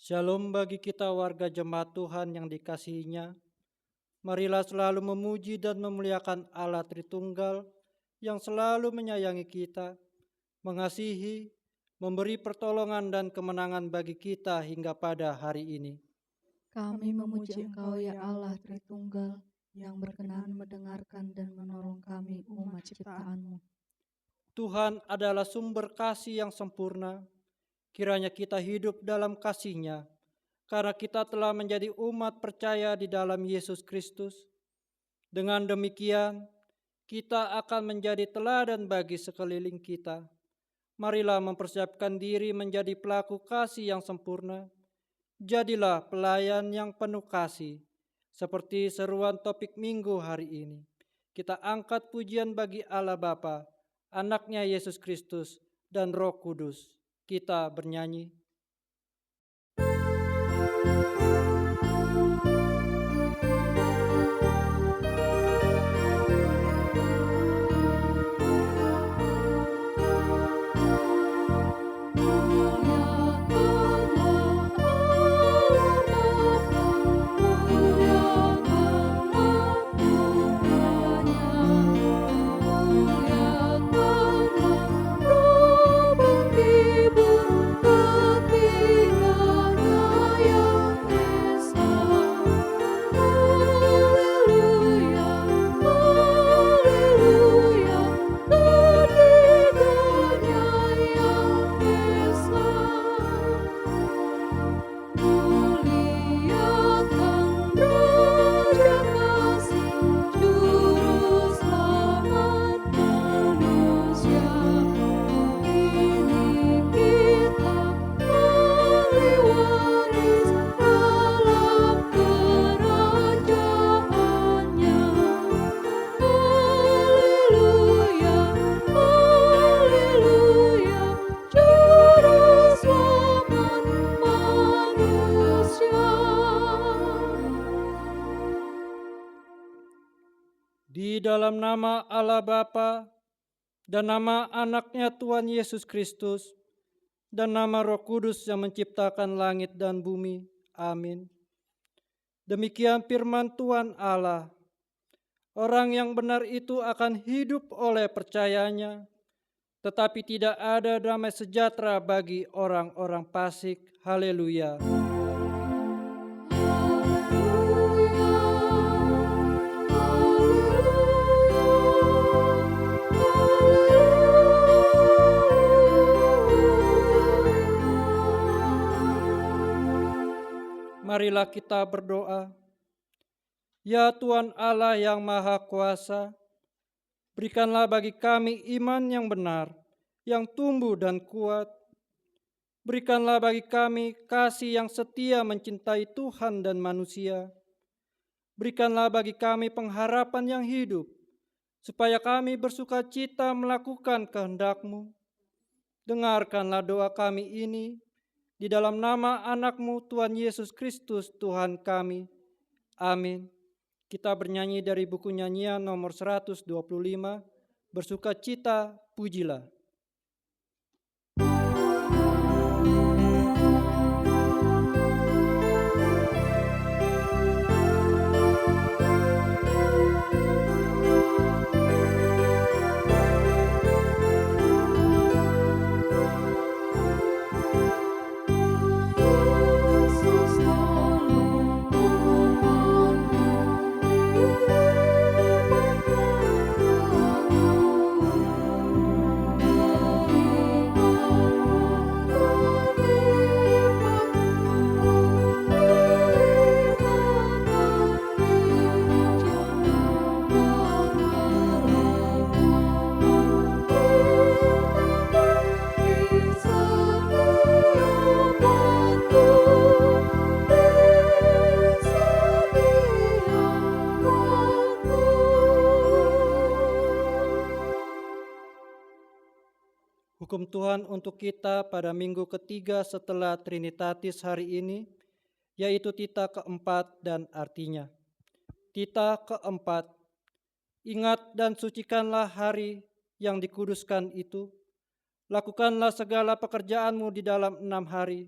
Shalom bagi kita warga jemaat Tuhan yang dikasihinya. Marilah selalu memuji dan memuliakan Allah Tritunggal yang selalu menyayangi kita, mengasihi, memberi pertolongan dan kemenangan bagi kita hingga pada hari ini. Kami memuji Engkau ya Allah Tritunggal yang berkenan mendengarkan dan menolong kami umat ciptaan-Mu. Tuhan adalah sumber kasih yang sempurna. Kiranya kita hidup dalam kasih-Nya, karena kita telah menjadi umat percaya di dalam Yesus Kristus. Dengan demikian, kita akan menjadi teladan bagi sekeliling kita. Marilah mempersiapkan diri menjadi pelaku kasih yang sempurna. Jadilah pelayan yang penuh kasih. Seperti seruan topik minggu hari ini, kita angkat pujian bagi Allah Bapa, Anaknya Yesus Kristus, dan Roh Kudus. Kita bernyanyi. Di dalam nama Allah Bapa dan nama Anaknya Tuhan Yesus Kristus dan nama Roh Kudus yang menciptakan langit dan bumi. Amin. Demikian firman Tuhan Allah. Orang yang benar itu akan hidup oleh percayanya, tetapi tidak ada damai sejahtera bagi orang-orang fasik. Haleluya. Marilah kita berdoa. Ya Tuhan Allah yang Maha Kuasa, berikanlah bagi kami iman yang benar, yang tumbuh dan kuat. Berikanlah bagi kami kasih yang setia mencintai Tuhan dan manusia. Berikanlah bagi kami pengharapan yang hidup, supaya kami bersuka cita melakukan kehendak-Mu. Dengarkanlah doa kami ini, di dalam nama Anak-Mu Tuhan Yesus Kristus Tuhan kami. Amin. Kita bernyanyi dari buku nyanyian nomor 125, Bersuka Cita Pujilah. Hukum Tuhan untuk kita pada minggu ketiga setelah Trinitatis hari ini, yaitu tita keempat dan artinya. Tita keempat, ingat dan sucikanlah hari yang dikuduskan itu. Lakukanlah segala pekerjaanmu di dalam 6 hari,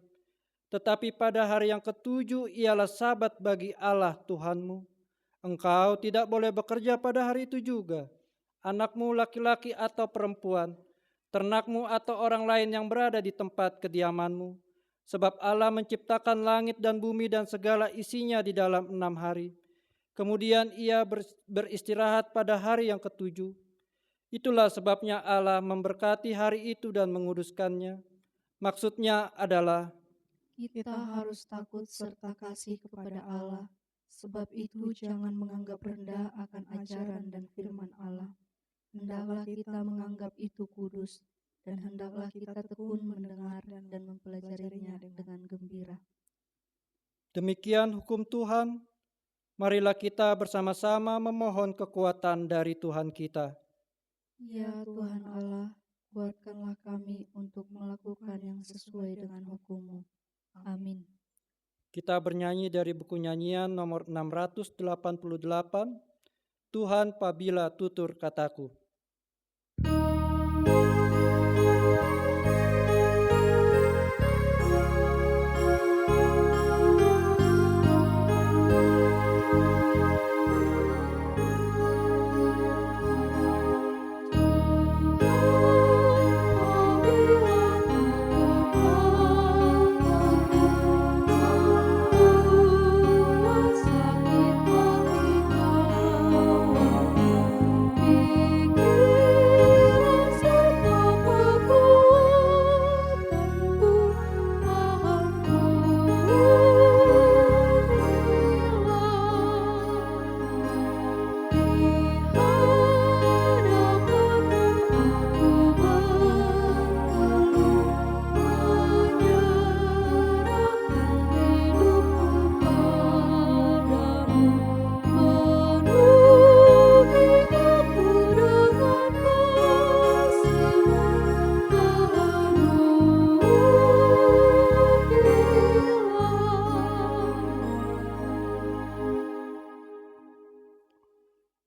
Tetapi pada hari yang ketujuh ialah Sabat bagi Allah Tuhanmu. Engkau tidak boleh bekerja pada hari itu juga. Anakmu laki-laki atau perempuan, ternakmu atau orang lain yang berada di tempat kediamanmu. Sebab Allah menciptakan langit dan bumi dan segala isinya di dalam 6 hari. Kemudian ia beristirahat pada hari yang ketujuh. Itulah sebabnya Allah memberkati hari itu dan menguduskannya. Maksudnya adalah, Kita harus takut serta kasih kepada Allah, sebab itu jangan menganggap rendah akan ajaran dan firman Allah. Hendaklah kita menganggap itu kudus, dan hendaklah kita tekun mendengar dan mempelajarinya dengan gembira. demikian hukum Tuhan. Marilah kita bersama-sama memohon kekuatan dari Tuhan kita. Ya Tuhan Allah, kuatkanlah kami untuk melakukan yang sesuai dengan hukum-Mu. Amin. Kita bernyanyi dari buku nyanyian nomor 688, Tuhan pabila tutur kataku.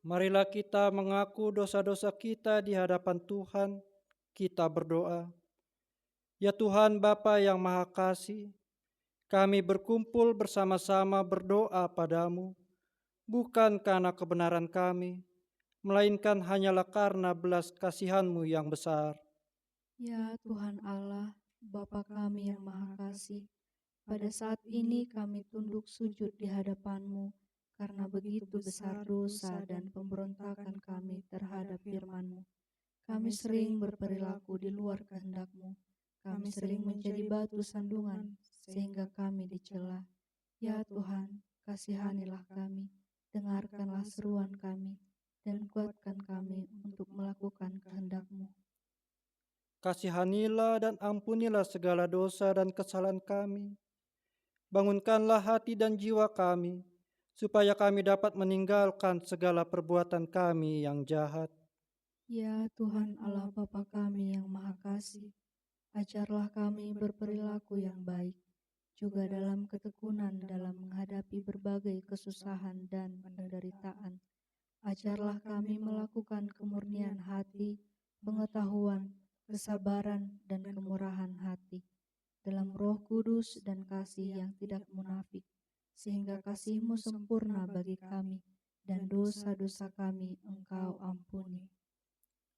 Marilah kita mengaku dosa-dosa kita di hadapan Tuhan. Kita berdoa. Ya Tuhan Bapa yang Maha Kasih, kami berkumpul bersama-sama berdoa padamu, bukan karena kebenaran kami, melainkan hanyalah karena belas kasihan-Mu yang besar. Ya Tuhan Allah, Bapa kami yang Maha Kasih, pada saat ini kami tunduk sujud di hadapan-Mu, karena begitu besar dosa dan pemberontakan kami terhadap firman-Mu. Kami sering berperilaku di luar kehendak-Mu. Kami sering menjadi batu sandungan, sehingga kami dicela. Ya Tuhan, kasihanilah kami, dengarkanlah seruan kami, dan kuatkan kami untuk melakukan kehendak-Mu. Kasihanilah dan ampunilah segala dosa dan kesalahan kami. Bangunkanlah hati dan jiwa kami, supaya kami dapat meninggalkan segala perbuatan kami yang jahat. Ya Tuhan Allah Bapa kami yang Maha Kasih, ajarlah kami berperilaku yang baik, juga dalam ketekunan dalam menghadapi berbagai kesusahan dan penderitaan. Ajarlah kami melakukan kemurnian hati, pengetahuan, kesabaran, dan kemurahan hati, dalam Roh Kudus dan kasih yang tidak munafik, sehingga kasih-Mu sempurna bagi kami, dan dosa-dosa kami Engkau ampuni.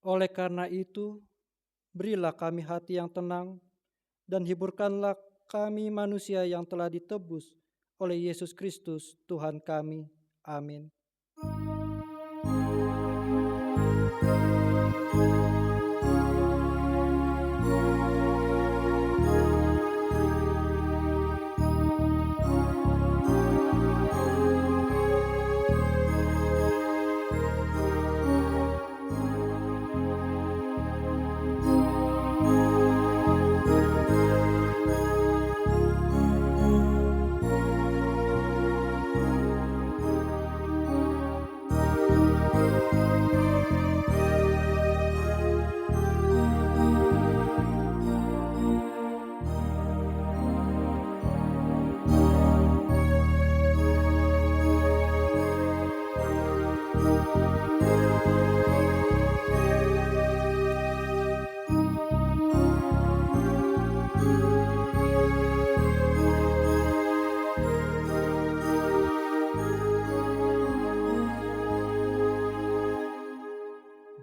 Oleh karena itu, berilah kami hati yang tenang, dan hiburkanlah kami manusia yang telah ditebus oleh Yesus Kristus Tuhan kami. Amin.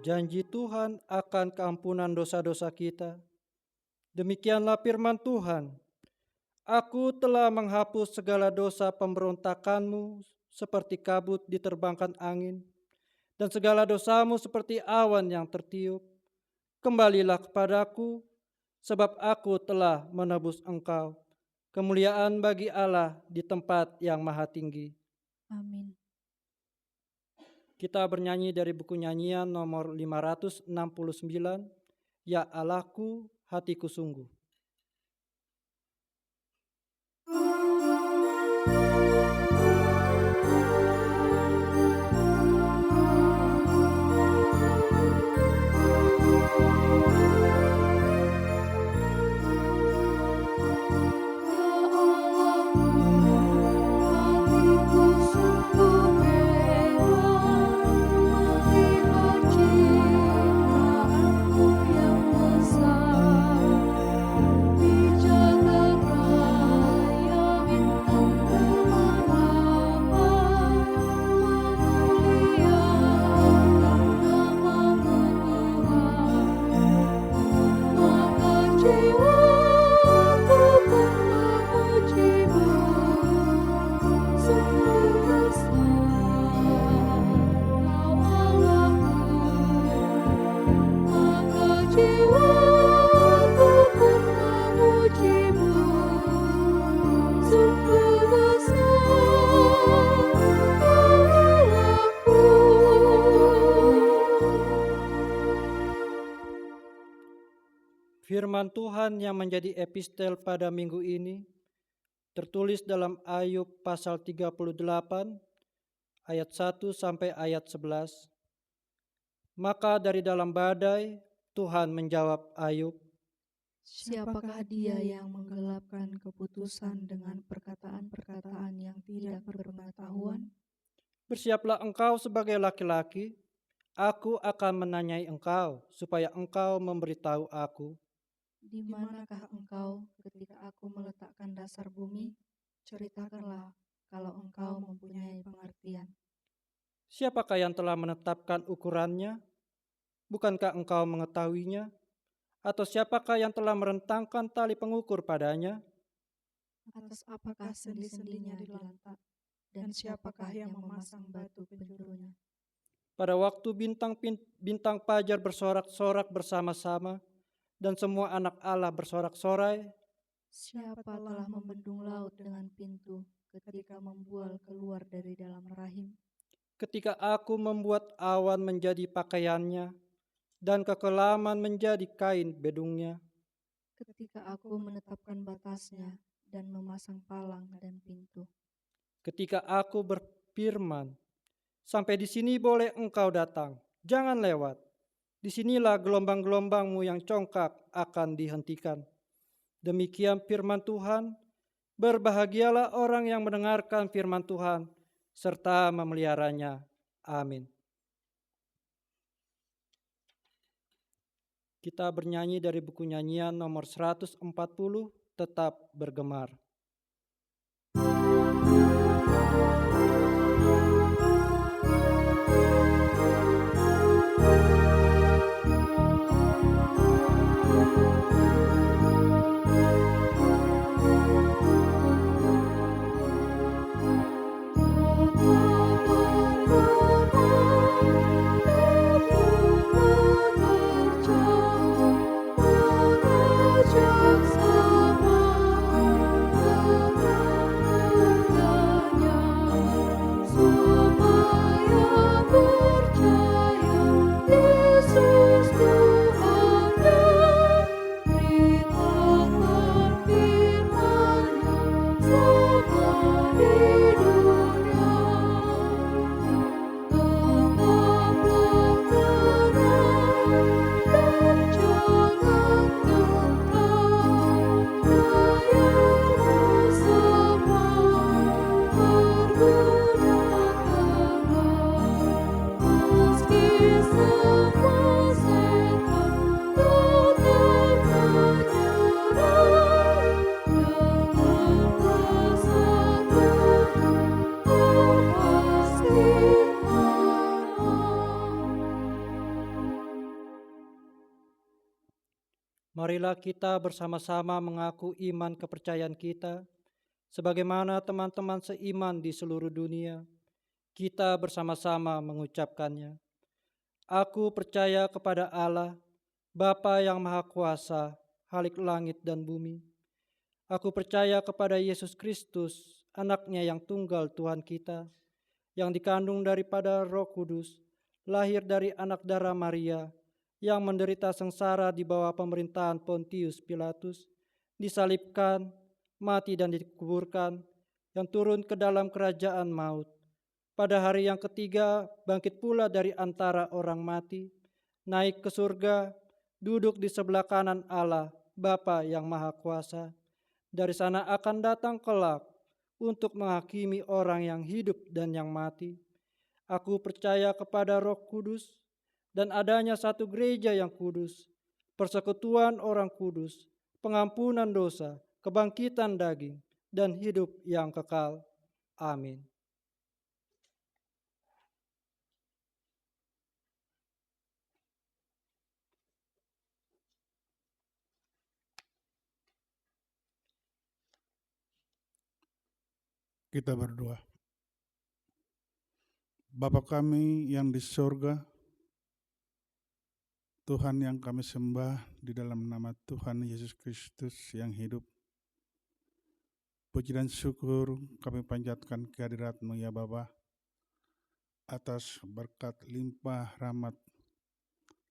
janji Tuhan akan keampunan dosa-dosa kita. Demikianlah firman Tuhan, aku telah menghapus segala dosa pemberontakanmu seperti kabut diterbangkan angin, dan segala dosamu seperti awan yang tertiup. Kembalilah kepadaku, sebab aku telah menebus engkau. Kemuliaan bagi Allah di tempat yang maha tinggi. Amin. Kita bernyanyi dari buku nyanyian nomor 569, Ya Allahku, hatiku sungguh. Firman Tuhan yang menjadi epistel pada minggu ini tertulis dalam Ayub pasal 38 ayat 1 sampai ayat 11. Maka dari dalam badai Tuhan menjawab Ayub, Siapakah dia yang menggelapkan keputusan dengan perkataan-perkataan yang tidak berpengetahuan? bersiaplah engkau sebagai laki-laki, aku akan menanyai engkau supaya engkau memberitahu aku. Di manakah engkau ketika aku meletakkan dasar bumi? Ceritakanlah kalau engkau mempunyai pengertian. Siapakah yang telah menetapkan ukurannya? Bukankah engkau mengetahuinya? Atau siapakah yang telah merentangkan tali pengukur padanya? Atas apakah sendi-sendinya dilantak? Dan siapakah yang memasang batu penjurunya? Pada waktu bintang fajar bersorak-sorak bersama-sama, dan semua anak Allah bersorak-sorai, Siapa telah membendung laut dengan pintu ketika membual keluar dari dalam rahim? ketika aku membuat awan menjadi pakaiannya, dan kekelaman menjadi kain bedungnya, Ketika aku menetapkan batasnya dan memasang palang dan pintu. ketika aku berfirman, sampai di sini boleh engkau datang, jangan lewat. Disinilah gelombang-gelombangmu yang congkak akan dihentikan. Demikian firman Tuhan, berbahagialah orang yang mendengarkan firman Tuhan, serta memeliharanya. Amin. Kita bernyanyi dari buku nyanyian nomor 140, Tetap Bergemar. Marilah kita bersama-sama mengaku iman kepercayaan kita, sebagaimana teman-teman seiman di seluruh dunia. Kita bersama-sama mengucapkannya. Aku percaya kepada Allah, Bapa yang Maha Kuasa, Khalik langit dan bumi. Aku percaya kepada Yesus Kristus, anaknya yang tunggal Tuhan kita, yang dikandung daripada Roh Kudus, lahir dari anak darah Maria, yang menderita sengsara di bawah pemerintahan Pontius Pilatus, disalibkan, mati dan dikuburkan, yang turun ke dalam kerajaan maut. Pada hari yang ketiga bangkit pula dari antara orang mati, naik ke surga, duduk di sebelah kanan Allah, Bapa yang Maha Kuasa. Dari sana akan datang kelak untuk menghakimi orang yang hidup dan yang mati. Aku percaya kepada Roh Kudus dan adanya satu gereja yang kudus, persekutuan orang kudus, pengampunan dosa, kebangkitan daging, dan hidup yang kekal. Amin. Kita berdoa. Bapa kami yang di surga, Tuhan yang kami sembah di dalam nama Tuhan Yesus Kristus yang hidup. Puji dan syukur kami panjatkan kehadirat-Mu ya Bapa, atas berkat limpah rahmat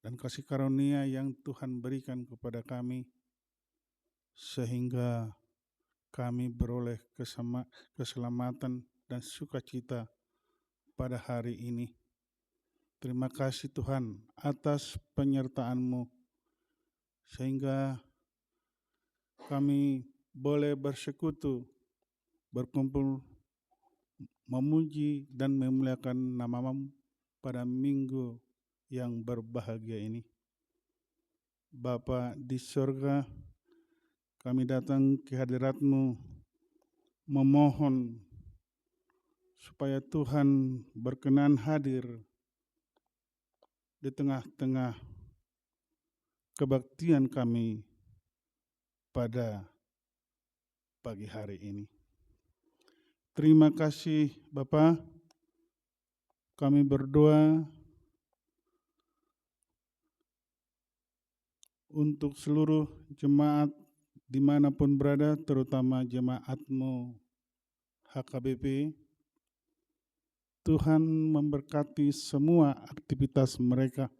dan kasih karunia yang Tuhan berikan kepada kami, sehingga kami beroleh keselamatan dan sukacita pada hari ini. Terima kasih Tuhan atas penyertaan-Mu, sehingga kami boleh bersekutu, berkumpul, memuji dan memuliakan nama-Mu pada minggu yang berbahagia ini. Bapa di surga, kami datang ke hadirat-Mu memohon supaya Tuhan berkenan hadir di tengah-tengah kebaktian kami pada pagi hari ini. Terima kasih Bapa. Kami berdoa untuk seluruh jemaat dimanapun berada, terutama jemaat-Mu HKBP. Tuhan memberkati semua aktivitas mereka.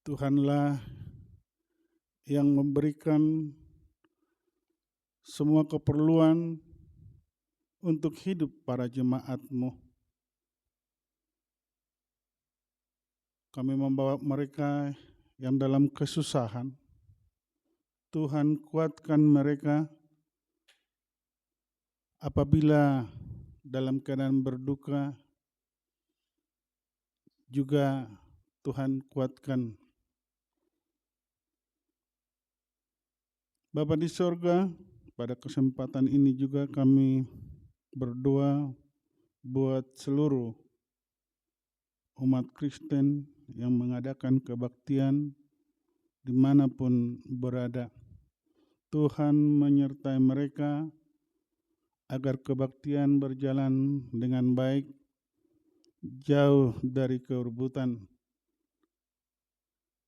Tuhanlah yang memberikan semua keperluan untuk hidup para jemaat-Mu. Kami membawa mereka yang dalam kesusahan. Tuhan kuatkan mereka apabila dalam keadaan berduka, juga Tuhan kuatkan. Bapa di sorga, pada kesempatan ini juga kami berdoa buat seluruh umat Kristen yang mengadakan kebaktian dimanapun berada. Tuhan menyertai mereka agar kebaktian berjalan dengan baik, jauh dari kerebutan.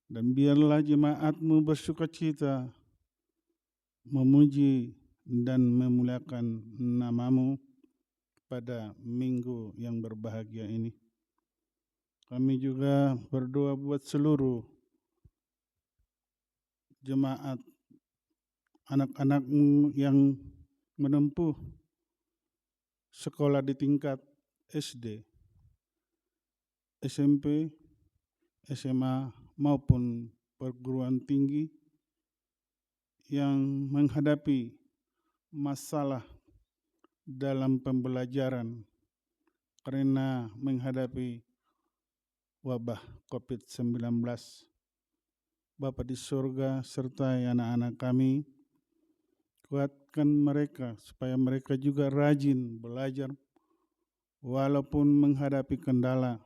Dan biarlah jemaat-Mu bersukacita, memuji dan memuliakan nama-Mu pada minggu yang berbahagia ini. Kami juga berdoa buat seluruh jemaat, anak-anak-Mu yang menempuh sekolah di tingkat SD, SMP, SMA maupun perguruan tinggi yang menghadapi masalah dalam pembelajaran karena menghadapi wabah COVID-19. Bapa di surga sertai anak-anak kami, kuatkan mereka supaya mereka juga rajin belajar walaupun menghadapi kendala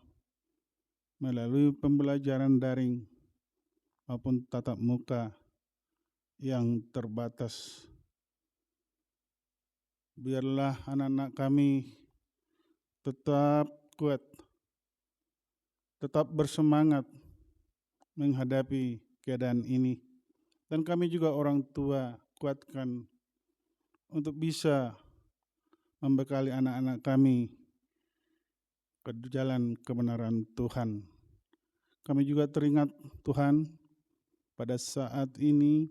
melalui pembelajaran daring. maupun tatap muka yang terbatas. Biarlah anak-anak kami tetap kuat, tetap bersemangat menghadapi keadaan ini. Dan kami juga orang tua kuatkan untuk bisa membekali anak-anak kami ke jalan kebenaran Tuhan. Kami juga teringat Tuhan pada saat ini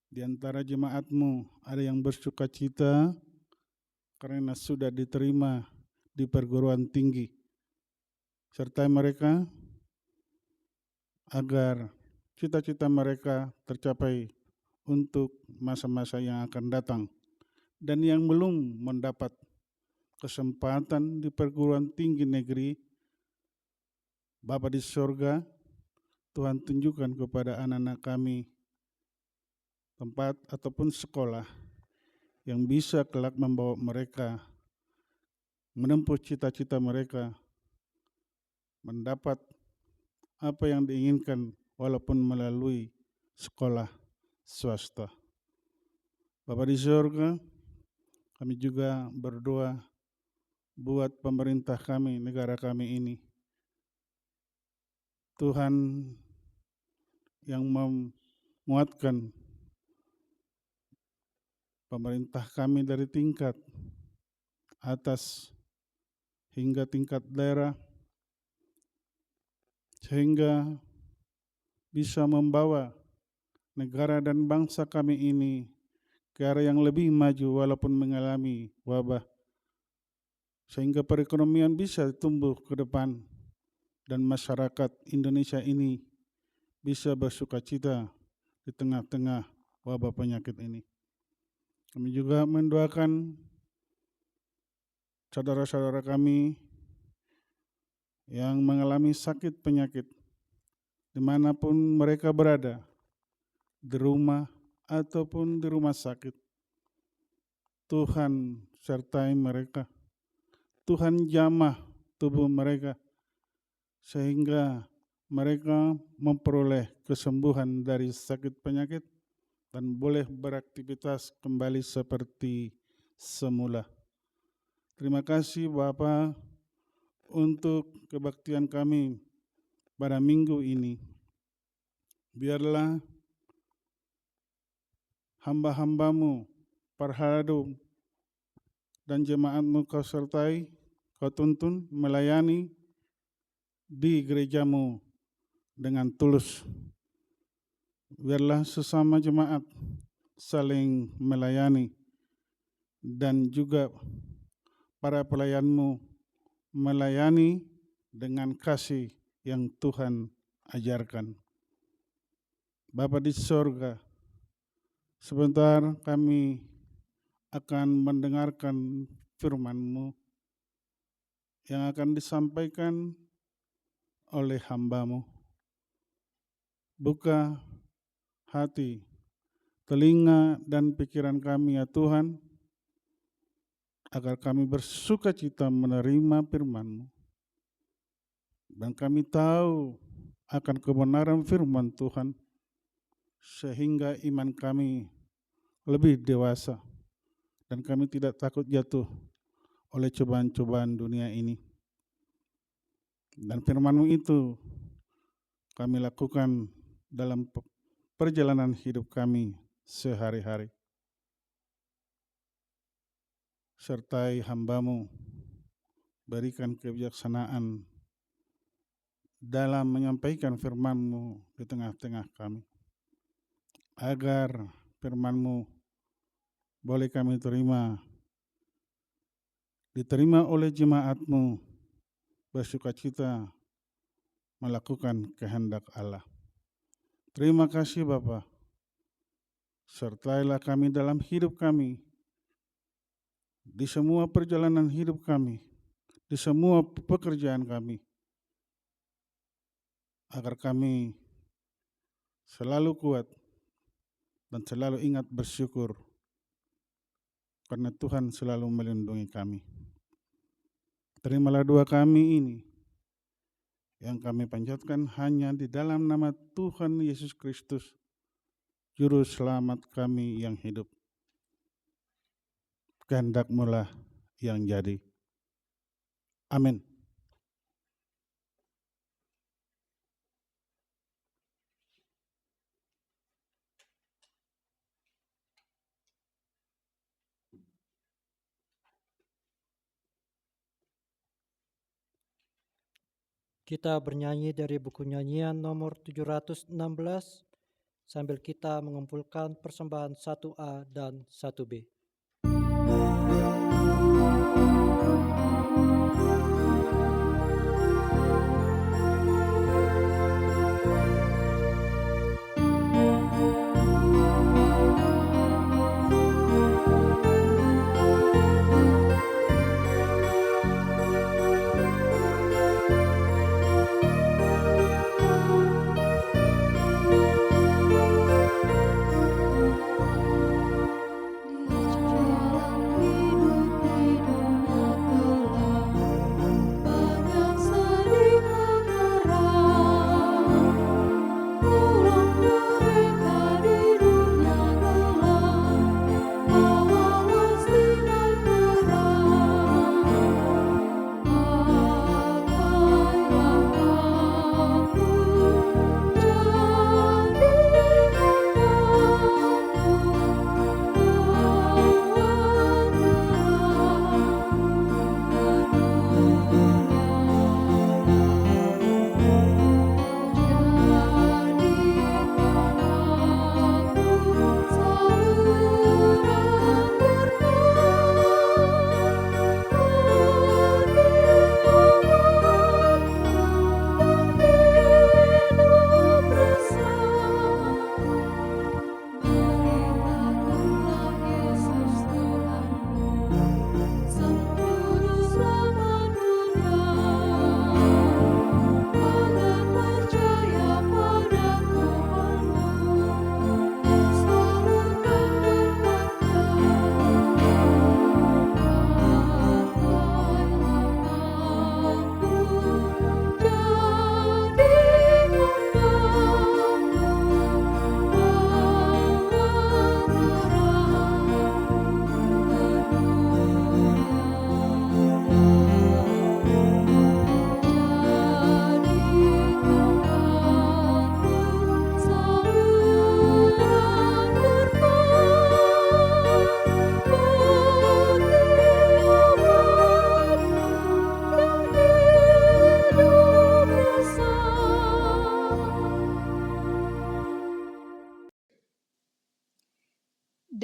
di antara jemaat-Mu ada yang bersuka cita karena sudah diterima di perguruan tinggi. Sertai mereka agar cita-cita mereka tercapai untuk masa-masa yang akan datang. Dan yang belum mendapat kesempatan di perguruan tinggi negeri, Bapa di surga, Tuhan tunjukkan kepada anak-anak kami tempat ataupun sekolah yang bisa kelak membawa mereka menempuh cita-cita mereka, mendapat apa yang diinginkan walaupun melalui sekolah swasta. Bapa di surga, kami juga berdoa buat pemerintah kami, negara kami ini. Tuhan yang menguatkan pemerintah kami dari tingkat atas hingga tingkat daerah, sehingga bisa membawa negara dan bangsa kami ini ke arah yang lebih maju walaupun mengalami wabah, sehingga perekonomian bisa tumbuh ke depan dan masyarakat Indonesia ini bisa bersuka cita di tengah-tengah wabah penyakit ini. Kami juga mendoakan saudara-saudara kami yang mengalami sakit penyakit dimanapun mereka berada, di rumah ataupun di rumah sakit. Tuhan sertai mereka, Tuhan jamah tubuh mereka, sehingga mereka memperoleh kesembuhan dari sakit penyakit dan boleh beraktivitas kembali seperti semula. Terima kasih Bapa untuk kebaktian kami pada minggu ini. Biarlah hamba-hamba-Mu, Parhado dan jemaat-Mu Kau sertai, Kau tuntun melayani di gereja-Mu dengan tulus. Biarlah sesama jemaat saling melayani dan juga para pelayan-Mu melayani dengan kasih yang Tuhan ajarkan. Bapa di sorga, sebentar kami akan mendengarkan firman-Mu yang akan disampaikan oleh hamba-Mu. Buka hati, telinga dan pikiran kami ya Tuhan, agar kami bersuka cita menerima firman-Mu. Dan kami tahu akan kebenaran firman Tuhan, sehingga iman kami lebih dewasa dan kami tidak takut jatuh oleh cobaan-cobaan dunia ini. Dan firman-Mu itu kami lakukan dalam perjalanan hidup kami sehari-hari. Sertai hamba-Mu, berikan kebijaksanaan dalam menyampaikan firman-Mu di tengah-tengah kami, agar firman-Mu boleh kami diterima oleh jemaat-Mu bersuka cita melakukan kehendak Allah. Terima kasih Bapa. Sertailah kami dalam hidup kami, di semua perjalanan hidup kami, di semua pekerjaan kami, agar kami selalu kuat dan selalu ingat bersyukur, karena Tuhan selalu melindungi kami. Terimalah doa kami ini yang kami panjatkan hanya di dalam nama Tuhan Yesus Kristus, Juru Selamat kami yang hidup. Kehendak-Mu lah yang jadi. Amin. Kita bernyanyi dari buku nyanyian nomor 716 sambil kita mengumpulkan persembahan 1A dan 1B.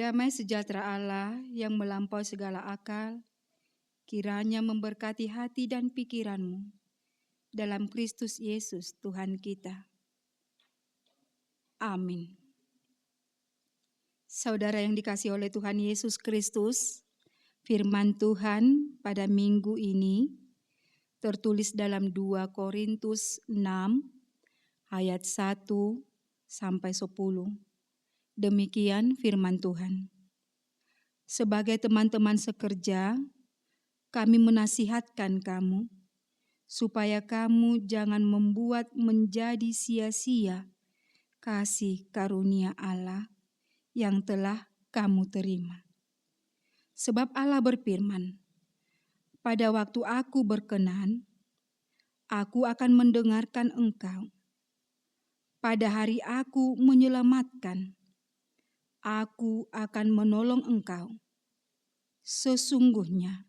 Damai sejahtera Allah yang melampaui segala akal, kiranya memberkati hati dan pikiranmu dalam Kristus Yesus Tuhan kita. Amin. Saudara yang dikasihi oleh Tuhan Yesus Kristus, firman Tuhan pada minggu ini tertulis dalam 2 Korintus 6 ayat 1 sampai 10. Demikian firman Tuhan. Sebagai teman-teman sekerja, kami menasihatkan kamu, supaya kamu jangan membuat menjadi sia-sia kasih karunia Allah yang telah kamu terima. Sebab Allah berfirman, pada waktu aku berkenan, aku akan mendengarkan engkau. Pada hari aku menyelamatkan, aku akan menolong engkau. Sesungguhnya,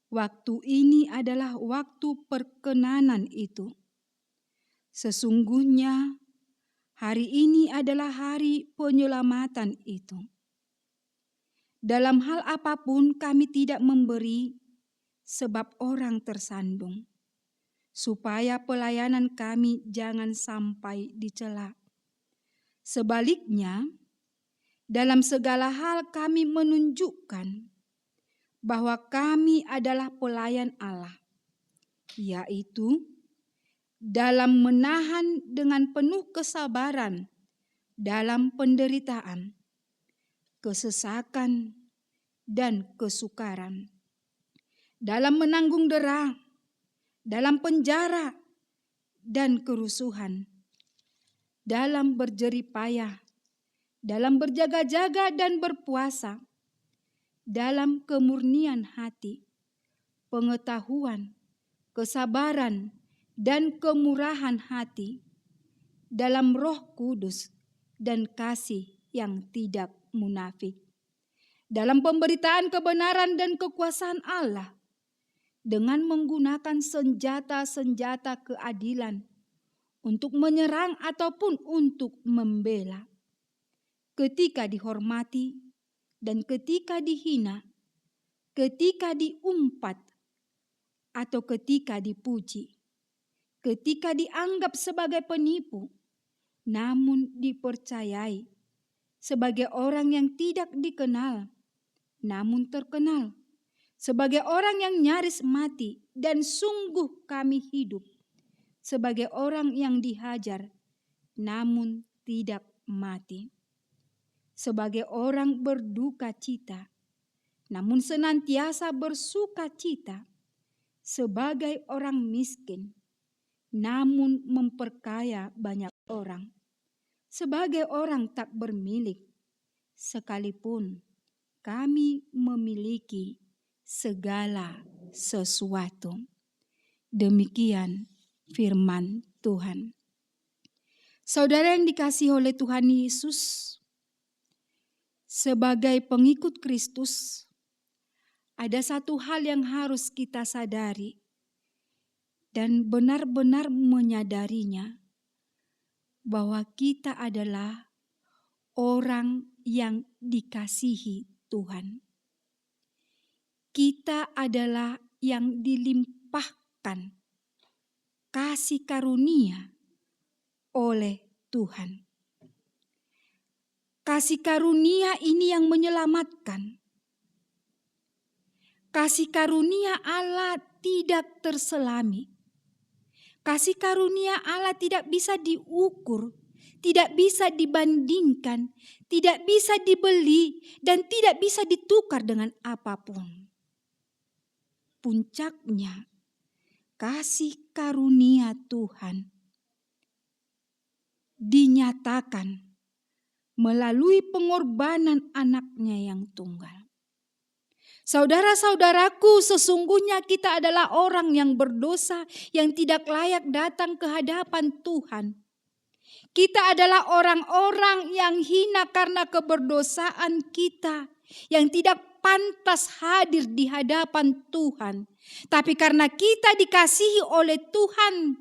waktu ini adalah waktu perkenanan itu. Sesungguhnya, hari ini adalah hari penyelamatan itu. Dalam hal apapun kami tidak memberi sebab orang tersandung, supaya pelayanan kami jangan sampai dicela. Sebaliknya, dalam segala hal kami menunjukkan bahwa kami adalah pelayan Allah, yaitu dalam menahan dengan penuh kesabaran dalam penderitaan, kesesakan, dan kesukaran, dalam menanggung dera, dalam penjara, dan kerusuhan, dalam berjerih payah, dalam berjaga-jaga dan berpuasa, dalam kemurnian hati, pengetahuan, kesabaran, dan kemurahan hati, dalam Roh Kudus dan kasih yang tidak munafik, dalam pemberitaan kebenaran dan kekuasaan Allah, dengan menggunakan senjata-senjata keadilan untuk menyerang ataupun untuk membela, ketika dihormati dan ketika dihina, ketika diumpat atau ketika dipuji, ketika dianggap sebagai penipu, namun dipercayai, sebagai orang yang tidak dikenal, namun terkenal, sebagai orang yang nyaris mati dan sungguh kami hidup, sebagai orang yang dihajar, namun tidak mati, sebagai orang berduka cita, namun senantiasa bersuka cita, sebagai orang miskin, namun memperkaya banyak orang, sebagai orang tak bermilik, sekalipun kami memiliki segala sesuatu. Demikian firman Tuhan. Saudara yang dikasihi oleh Tuhan Yesus, sebagai pengikut Kristus, ada satu hal yang harus kita sadari dan benar-benar menyadarinya, bahwa kita adalah orang yang dikasihi Tuhan. Kita adalah yang dilimpahkan kasih karunia oleh Tuhan. Kasih karunia ini yang menyelamatkan. Kasih karunia Allah tidak terselami. Kasih karunia Allah tidak bisa diukur, tidak bisa dibandingkan, tidak bisa dibeli, dan tidak bisa ditukar dengan apapun. Puncaknya, kasih karunia Tuhan dinyatakan melalui pengorbanan anaknya yang tunggal. Saudara-saudaraku, sesungguhnya kita adalah orang yang berdosa, yang tidak layak datang ke hadapan Tuhan. Kita adalah orang-orang yang hina karena keberdosaan kita, yang tidak pantas hadir di hadapan Tuhan. Tapi karena kita dikasihi oleh Tuhan,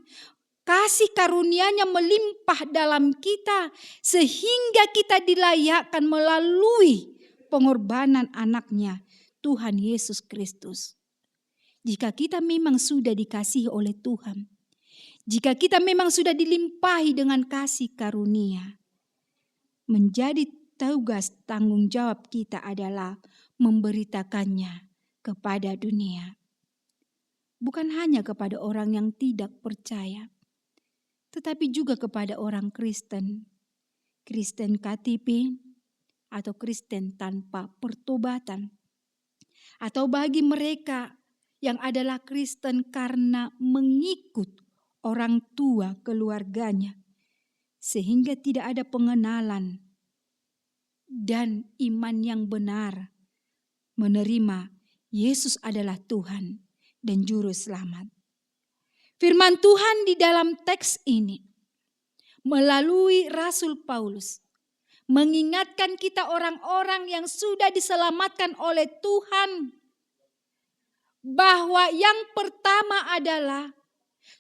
kasih karunia-Nya melimpah dalam kita, sehingga kita dilayakkan melalui pengorbanan anaknya, Tuhan Yesus Kristus. Jika kita memang sudah dikasihi oleh Tuhan, jika kita memang sudah dilimpahi dengan kasih karunia, menjadi tugas tanggung jawab kita adalah memberitakannya kepada dunia. Bukan hanya kepada orang yang tidak percaya, tetapi juga kepada orang Kristen, Kristen KTP atau Kristen tanpa pertobatan, atau bagi mereka yang adalah Kristen karena mengikut orang tua keluarganya, sehingga tidak ada pengenalan dan iman yang benar menerima Yesus adalah Tuhan dan Juru Selamat. Firman Tuhan di dalam teks ini melalui Rasul Paulus mengingatkan kita orang-orang yang sudah diselamatkan oleh Tuhan, bahwa yang pertama adalah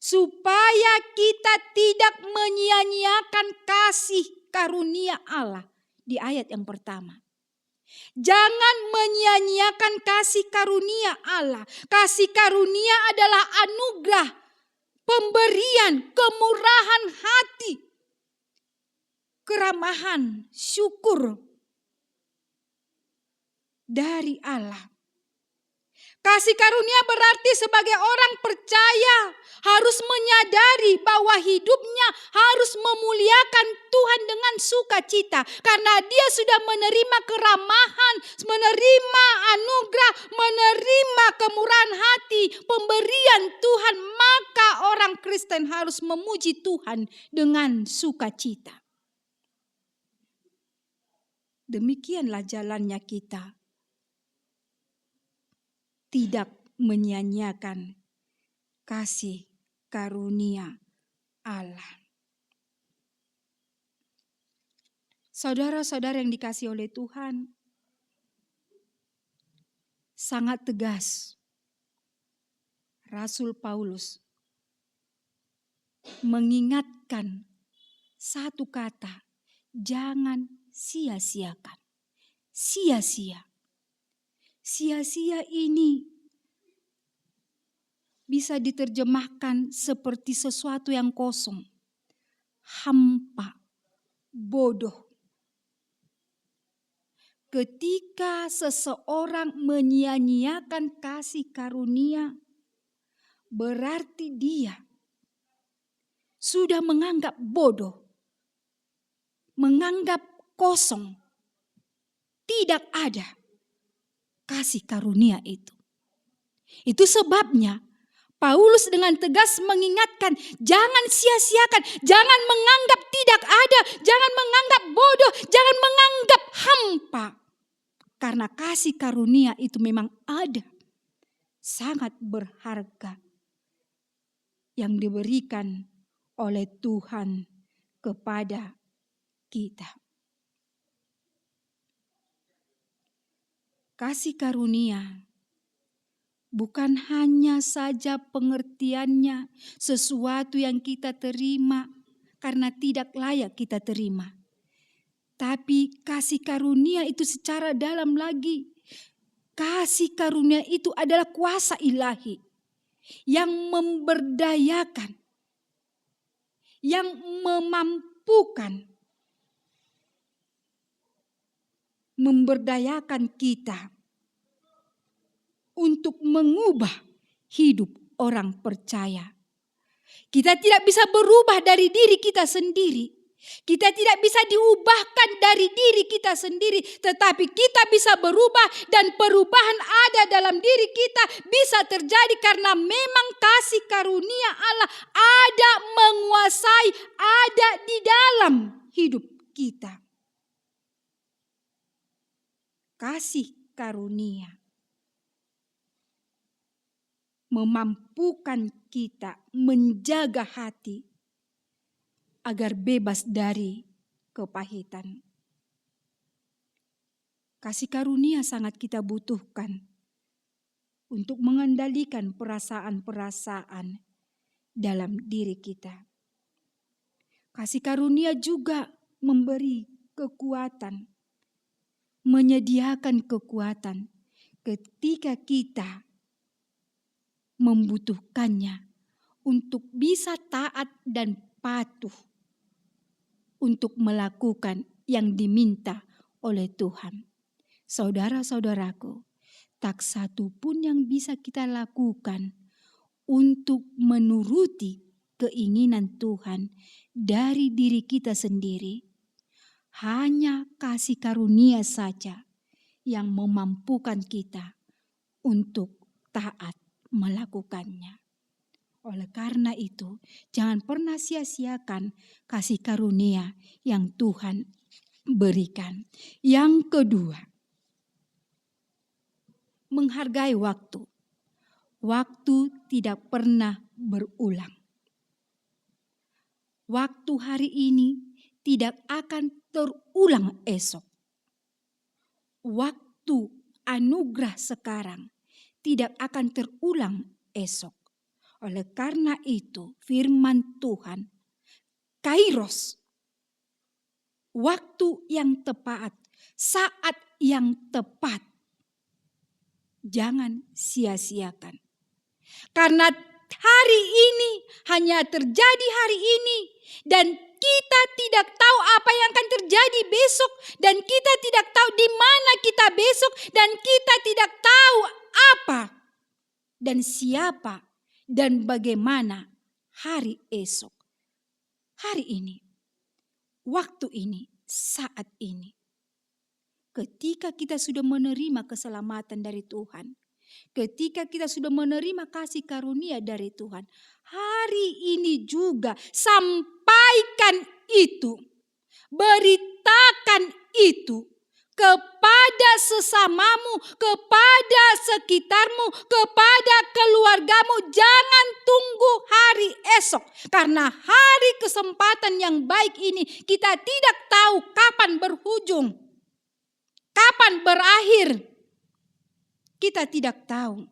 supaya kita tidak menyia-nyiakan kasih karunia Allah di ayat yang pertama. Jangan menyia-nyiakan kasih karunia Allah. Kasih karunia adalah anugerah, pemberian, kemurahan hati, keramahan, syukur dari Allah. Kasih karunia berarti sebagai orang percaya harus menyadari bahwa hidupnya harus memuliakan Tuhan dengan sukacita. Karena dia sudah menerima keramahan, menerima anugerah, menerima kemurahan hati, pemberian Tuhan. Maka orang Kristen harus memuji Tuhan dengan sukacita. Demikianlah jalannya kita. Tidak menyia-nyiakan kasih karunia Allah. Saudara-saudara yang dikasihi oleh Tuhan, sangat tegas Rasul Paulus mengingatkan satu kata, jangan sia-siakan. Sia-sia. Sia-sia ini bisa diterjemahkan seperti sesuatu yang kosong, hampa, bodoh. Ketika seseorang menyia-nyiakan kasih karunia, berarti dia sudah menganggap bodoh, menganggap kosong, tidak ada kasih karunia itu. Itu sebabnya Paulus dengan tegas mengingatkan, jangan sia-siakan, jangan menganggap tidak ada, jangan menganggap bodoh, jangan menganggap hampa. Karena kasih karunia itu memang ada, sangat berharga yang diberikan oleh Tuhan kepada kita. Kasih karunia bukan hanya saja pengertiannya sesuatu yang kita terima karena tidak layak kita terima. Tapi kasih karunia itu secara dalam lagi. Kasih karunia itu adalah kuasa ilahi yang memberdayakan, yang memampukan, memberdayakan kita untuk mengubah hidup orang percaya. Kita tidak bisa berubah dari diri kita sendiri. Kita tidak bisa diubahkan dari diri kita sendiri. Tetapi kita bisa berubah dan perubahan ada dalam diri kita. Bisa terjadi karena memang kasih karunia Allah ada menguasai, ada di dalam hidup kita. Kasih karunia memampukan kita menjaga hati agar bebas dari kepahitan. Kasih karunia sangat kita butuhkan untuk mengendalikan perasaan-perasaan dalam diri kita. Kasih karunia juga memberi kekuatan, menyediakan kekuatan ketika kita membutuhkannya untuk bisa taat dan patuh untuk melakukan yang diminta oleh Tuhan. Saudara-saudaraku, tak satu pun yang bisa kita lakukan untuk menuruti keinginan Tuhan dari diri kita sendiri. Hanya kasih karunia saja yang memampukan kita untuk taat melakukannya. Oleh karena itu, jangan pernah sia-siakan kasih karunia yang Tuhan berikan. Yang kedua, menghargai waktu. Waktu tidak pernah berulang. Waktu hari ini tidak akan terulang esok. Waktu anugerah sekarang tidak akan terulang esok. Oleh karena itu firman Tuhan, kairos, waktu yang tepat, saat yang tepat, jangan sia-siakan. Karena hari ini hanya terjadi hari ini dan kita tidak tahu apa yang akan terjadi besok dan kita tidak tahu di mana kita besok dan kita tidak tahu apa dan siapa dan bagaimana hari esok. Hari ini, waktu ini, saat ini. Ketika kita sudah menerima keselamatan dari Tuhan, ketika kita sudah menerima kasih karunia dari Tuhan, hari ini juga sampaikan itu, beritakan itu kepada sesamamu, kepada sekitarmu, kepada keluargamu. Jangan tunggu hari esok, karena hari kesempatan yang baik ini kita tidak tahu kapan berujung, kapan berakhir. Kita tidak tahu.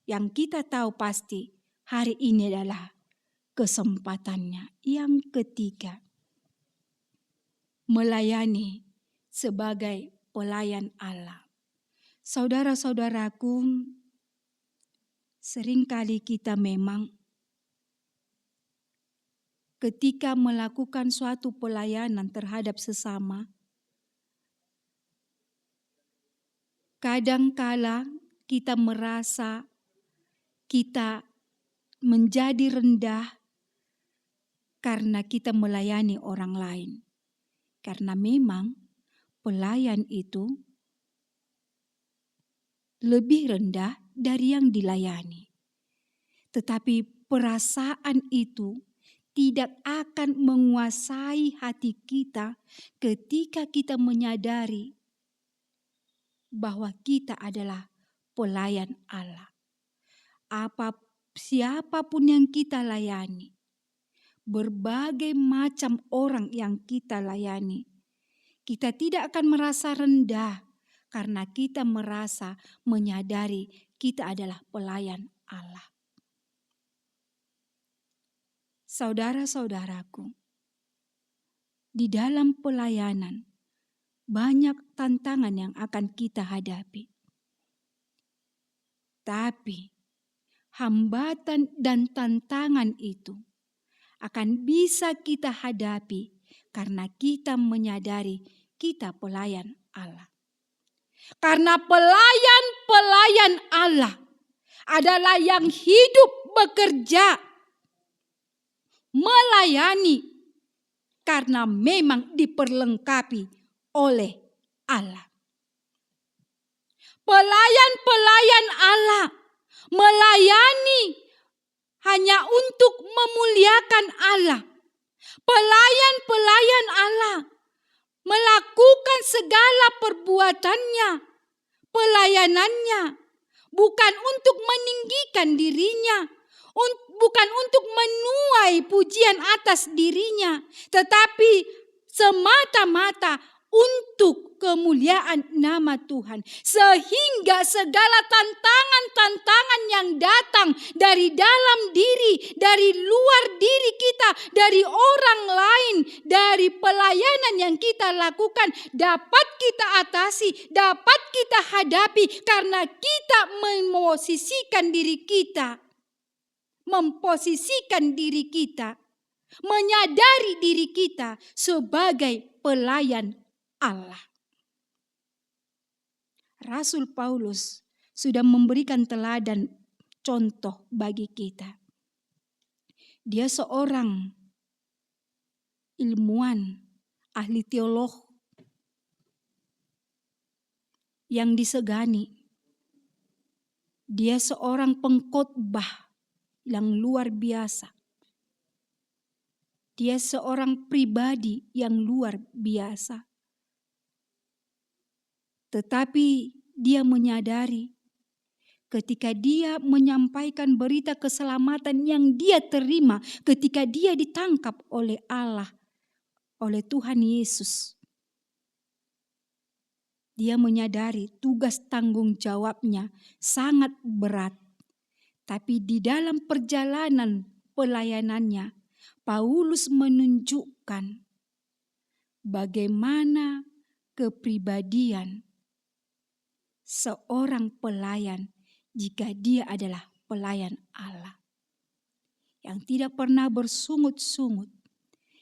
Yang kita tahu pasti hari ini adalah kesempatannya yang ketiga. Melayani sebagai pelayan Allah. Saudara-saudaraku, seringkali kita memang ketika melakukan suatu pelayanan terhadap sesama, kadangkala kita merasa kita menjadi rendah karena kita melayani orang lain. Karena memang pelayan itu lebih rendah dari yang dilayani. Tetapi perasaan itu tidak akan menguasai hati kita ketika kita menyadari bahwa kita adalah pelayan Allah. Siapapun yang kita layani, berbagai macam orang yang kita layani, kita tidak akan merasa rendah karena kita merasa menyadari kita adalah pelayan Allah. Saudara-saudaraku, di dalam pelayanan banyak tantangan yang akan kita hadapi. Tapi hambatan dan tantangan itu akan bisa kita hadapi karena kita menyadari kita pelayan Allah. Karena pelayan-pelayan Allah adalah yang hidup bekerja melayani karena memang diperlengkapi oleh Allah. Pelayan-pelayan Allah melayani hanya untuk memuliakan Allah. Pelayan-pelayan Allah melakukan segala perbuatannya, pelayanannya, bukan untuk meninggikan dirinya, bukan untuk menuai pujian atas dirinya, tetapi semata-mata untuk kemuliaan nama Tuhan. Sehingga segala tantangan-tantangan yang datang dari dalam diri, dari luar diri kita, dari orang lain, dari pelayanan yang kita lakukan dapat kita atasi, dapat kita hadapi karena kita memposisikan diri kita, menyadari diri kita sebagai pelayan Allah. Rasul Paulus sudah memberikan teladan contoh bagi kita. Dia seorang ilmuwan, ahli teolog yang disegani. Dia seorang pengkhotbah yang luar biasa. Dia seorang pribadi yang luar biasa. Tetapi dia menyadari ketika dia menyampaikan berita keselamatan yang dia terima ketika dia ditangkap oleh Allah, oleh Tuhan Yesus. Dia menyadari tugas tanggung jawabnya sangat berat. Tapi di dalam perjalanan pelayanannya, Paulus menunjukkan bagaimana kepribadian seorang pelayan jika dia adalah pelayan Allah. Yang tidak pernah bersungut-sungut,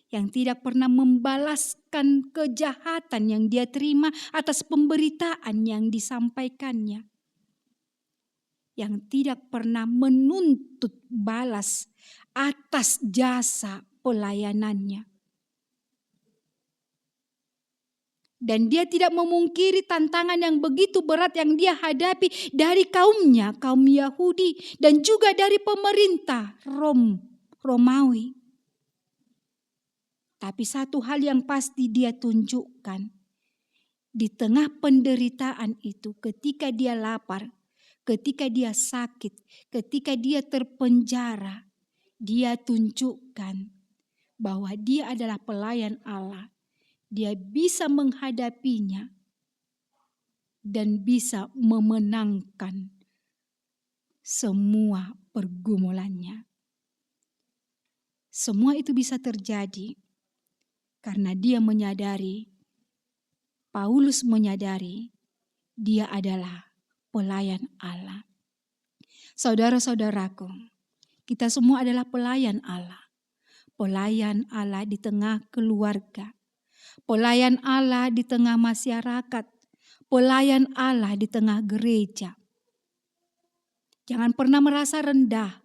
yang tidak pernah membalaskan kejahatan yang dia terima atas pemberitaan yang disampaikannya. yang tidak pernah menuntut balas atas jasa pelayanannya. Dan dia tidak memungkiri tantangan yang begitu berat yang dia hadapi dari kaumnya, kaum Yahudi, dan juga dari pemerintah Romawi. Tapi satu hal yang pasti dia tunjukkan, di tengah penderitaan itu, ketika dia lapar, ketika dia sakit, ketika dia terpenjara, dia tunjukkan bahwa dia adalah pelayan Allah. Dia bisa menghadapinya dan bisa memenangkan semua pergumulannya. Semua itu bisa terjadi karena dia menyadari, Paulus menyadari, dia adalah pelayan Allah. Saudara-saudaraku, kita semua adalah pelayan Allah. Pelayan Allah di tengah keluarga. Pelayan Allah di tengah masyarakat, pelayan Allah di tengah gereja. Jangan pernah merasa rendah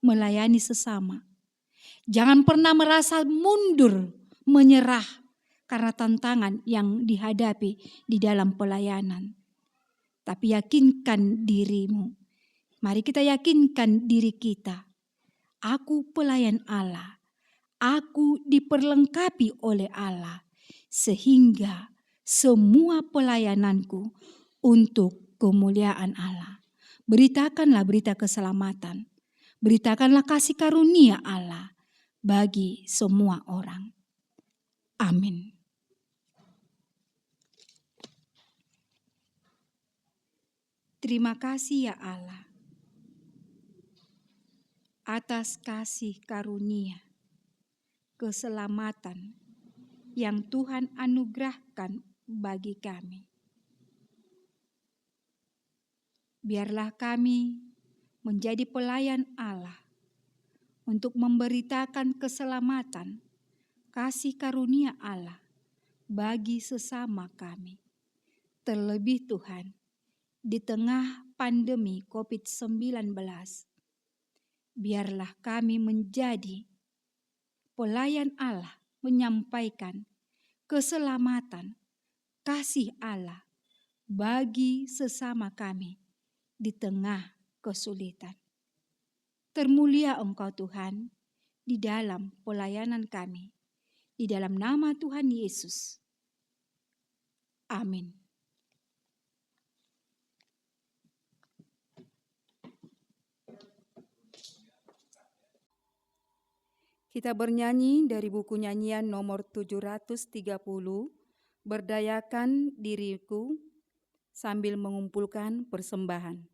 melayani sesama. Jangan pernah merasa mundur, menyerah karena tantangan yang dihadapi di dalam pelayanan. Tapi yakinkan dirimu. Mari kita yakinkan diri kita. Aku pelayan Allah. Aku diperlengkapi oleh Allah. Sehingga semua pelayananku untuk kemuliaan Allah. Beritakanlah berita keselamatan. Beritakanlah kasih karunia Allah bagi semua orang. Amin. Terima kasih ya Allah atas kasih karunia, keselamatan yang Tuhan anugerahkan bagi kami. Biarlah kami menjadi pelayan Allah untuk memberitakan keselamatan, kasih karunia Allah bagi sesama kami. Terlebih Tuhan, di tengah pandemi COVID-19, biarlah kami menjadi pelayan Allah, menyampaikan keselamatan, kasih Allah bagi sesama kami di tengah kesulitan. Termulia Engkau Tuhan di dalam pelayanan kami, di dalam nama Tuhan Yesus. Amin. Kita bernyanyi dari buku nyanyian nomor 730, Berdayakan Diriku, sambil mengumpulkan persembahan.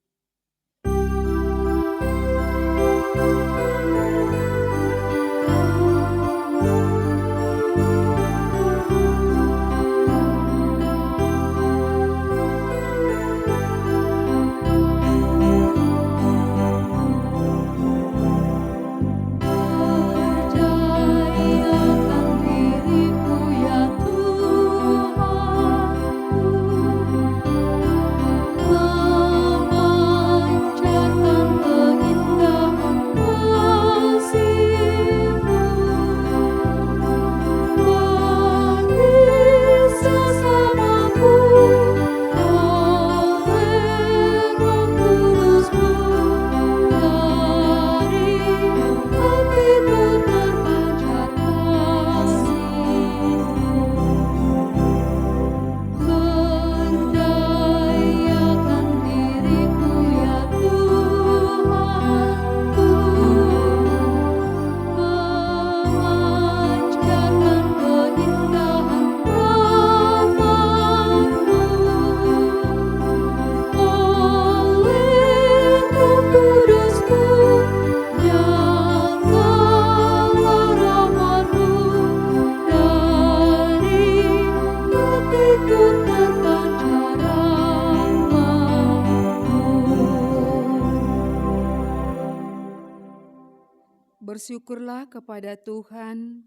Bersyukurlah kepada Tuhan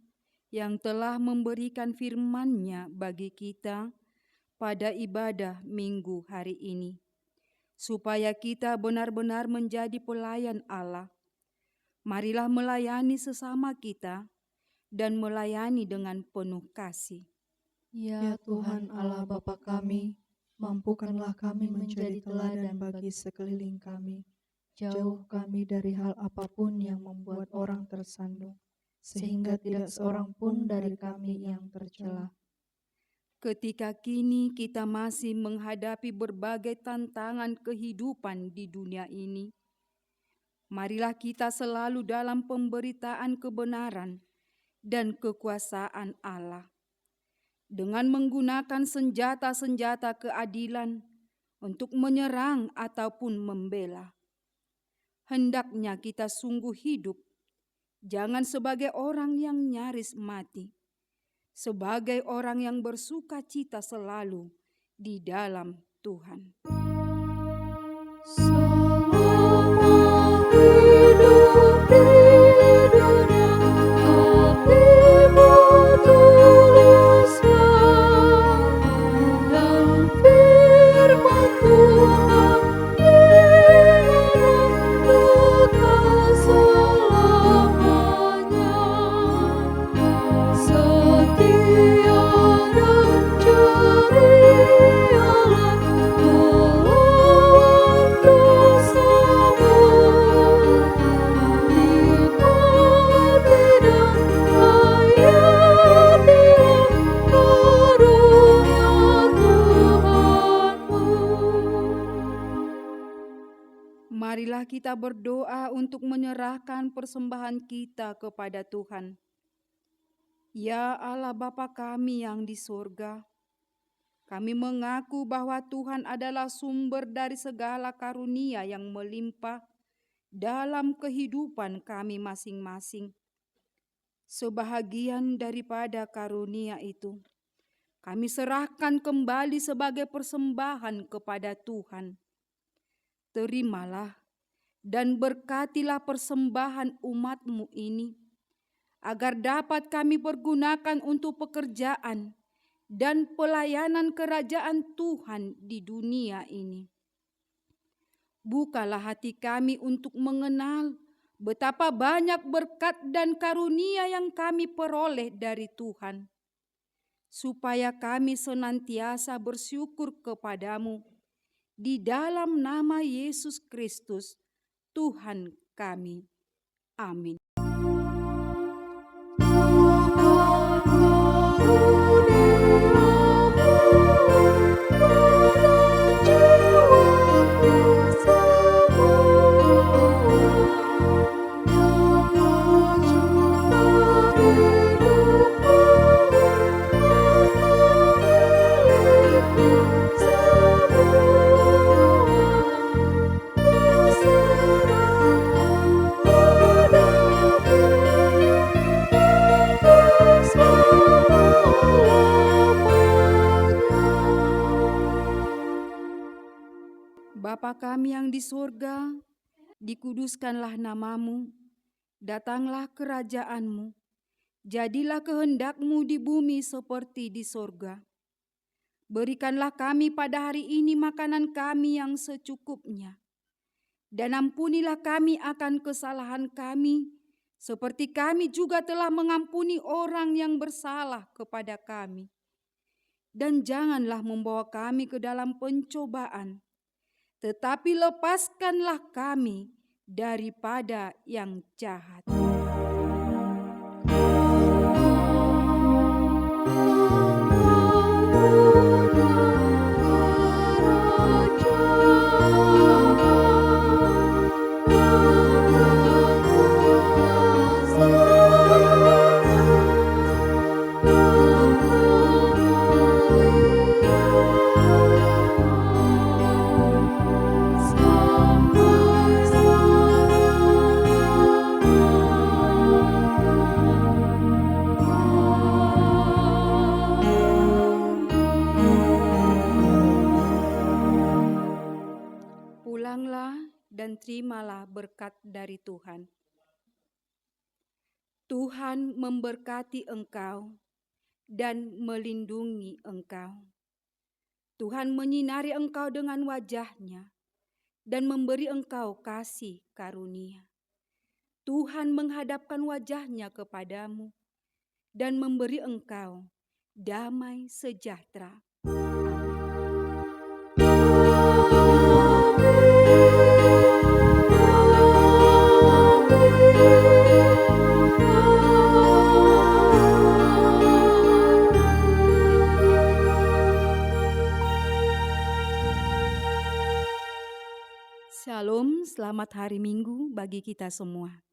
yang telah memberikan firman-Nya bagi kita pada ibadah minggu hari ini. supaya kita benar-benar menjadi pelayan Allah. Marilah melayani sesama kita dan melayani dengan penuh kasih. Ya Tuhan Allah Bapa kami, mampukanlah kami menjadi teladan bagi sekeliling kami. Jauh kami dari hal apapun yang membuat orang tersandung, sehingga tidak seorang pun dari kami yang tercela. Ketika kini kita masih menghadapi berbagai tantangan kehidupan di dunia ini, marilah kita selalu dalam pemberitaan kebenaran dan kekuasaan Allah, dengan menggunakan senjata-senjata keadilan untuk menyerang ataupun membela. Hendaknya kita sungguh hidup, jangan sebagai orang yang nyaris mati, sebagai orang yang bersuka cita selalu di dalam Tuhan. Marilah kita berdoa untuk menyerahkan persembahan kita kepada Tuhan. Ya Allah Bapa kami yang di surga, kami mengaku bahwa Tuhan adalah sumber dari segala karunia yang melimpah dalam kehidupan kami masing-masing. Sebahagian daripada karunia itu, kami serahkan kembali sebagai persembahan kepada Tuhan. Terimalah dan berkatilah persembahan umat-Mu ini, agar dapat kami pergunakan untuk pekerjaan dan pelayanan kerajaan Tuhan di dunia ini. Bukalah hati kami untuk mengenal betapa banyak berkat dan karunia yang kami peroleh dari Tuhan, supaya kami senantiasa bersyukur kepadamu di dalam nama Yesus Kristus, Tuhan kami. Amin. Bapa kami yang di surga, dikuduskanlah namamu, datanglah kerajaanmu, jadilah kehendak-Mu di bumi seperti di surga. Berikanlah kami pada hari ini makanan kami yang secukupnya, dan ampunilah kami akan kesalahan kami, seperti kami juga telah mengampuni orang yang bersalah kepada kami. Dan janganlah membawa kami ke dalam pencobaan, tetapi lepaskanlah kami daripada yang jahat. Pulanglah dan terimalah berkat dari Tuhan. Tuhan memberkati engkau dan melindungi engkau. Tuhan menyinari engkau dengan wajah-Nya dan memberi engkau kasih karunia. Tuhan menghadapkan wajahnya kepadamu dan memberi engkau damai sejahtera. Shalom, selamat hari Minggu bagi kita semua.